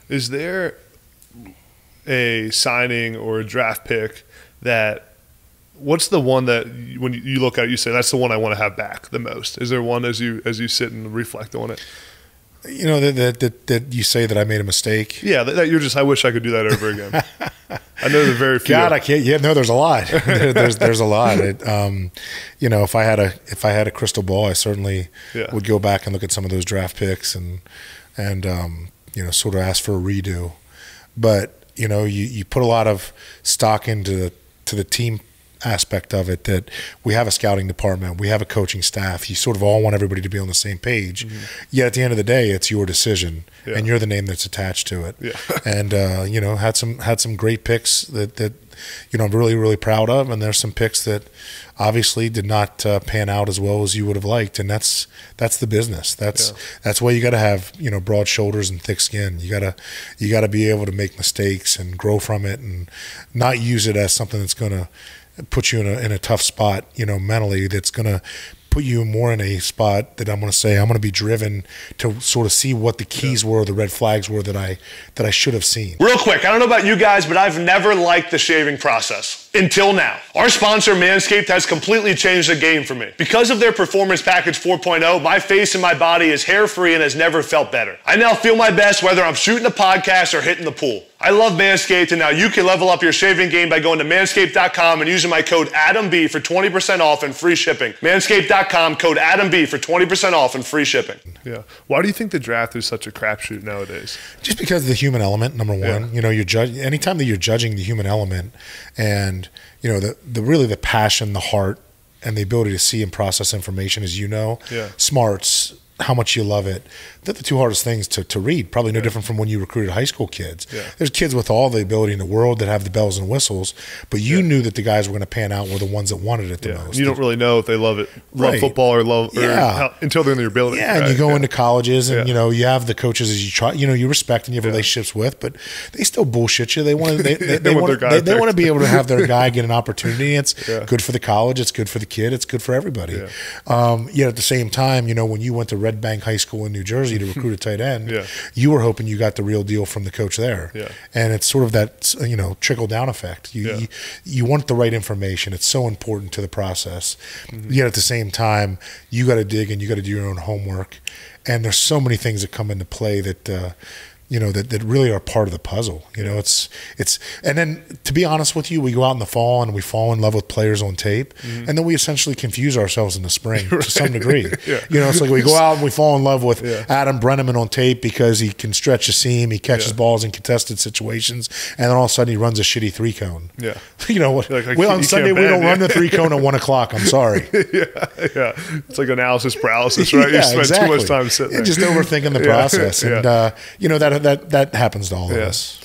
Is there a signing or a draft pick that what's the one that when you look at it, you say that's the one I want to have back the most? Is there one as you sit and reflect on it? You know, that you say that I made a mistake. Yeah, that you're just. I wish I could do that over again. I know there's very few. God, I can't. Yeah, no, there's a lot. There's a lot. You know, if I had a crystal ball, I certainly would go back and look at some of those draft picks and you know, sort of ask for a redo. But you know, you put a lot of stock into the team aspect of it, that we have a scouting department, we have a coaching staff. You sort of all want everybody to be on the same page. Yet at the end of the day, it's your decision, and you're the name that's attached to it. And you know, had some great picks that you know I'm really proud of, and there's some picks that obviously did not pan out as well as you would have liked, and that's the business. That's why you got to have, you know, broad shoulders and thick skin. You gotta be able to make mistakes and grow from it, and not use it as something that's going to put you in a tough spot, you know, mentally. That's going to put you more in a spot that I'm going to say I'm going to be driven to sort of see what the keys were, the red flags were that I should have seen. Real quick, I don't know about you guys, but I've never liked the shaving process until now. Our sponsor, Manscaped, has completely changed the game for me. Because of their Performance Package 4.0, my face and my body is hair-free and has never felt better. I now feel my best whether I'm shooting a podcast or hitting the pool. I love Manscaped, and now you can level up your shaving game by going to manscaped.com and using my code ADAMB for 20% off and free shipping. Manscaped.com, code ADAMB for 20% off and free shipping. Yeah. Why do you think the draft is such a crapshoot nowadays? Just because of the human element, number one. You know, anytime that you're judging the human element, and you know the passion, the heart, and the ability to see and process information, as you know, smarts, how much you love it. They're the two hardest things to read. Probably no different from when you recruited high school kids. There's kids with all the ability in the world that have the bells and whistles, but you knew that the guys were going to pan out were the ones that wanted it the most. You don't really know if they love it, love football or love until they're in their ability. Yeah, and you go into colleges and you know you have the coaches as you try, you know, you respect and you have relationships with, but they still bullshit you. They want to be able to have their guy get an opportunity. It's good for the college, it's good for the kid, it's good for everybody. Yet at the same time, you know, when you went to Red Bank High School in New Jersey to recruit a tight end, you were hoping you got the real deal from the coach there. And it's sort of that, you know, trickle down effect. You want the right information. It's so important to the process. Yet at the same time, you got to dig and you got to do your own homework. And there's so many things that come into play that you know, that really are part of the puzzle. You know, it's and then to be honest with you, we go out in the fall and we fall in love with players on tape, and then we essentially confuse ourselves in the spring to some degree. You know, it's like we go out and we fall in love with Adam Breneman on tape because he can stretch a seam, he catches balls in contested situations, and then all of a sudden he runs a shitty 3-cone. You know, on Sunday we don't run the 3-cone at 1 o'clock. I'm sorry. It's like analysis paralysis, right? You spend too much time sitting there. Just overthinking the process, and you know that happens to all of us.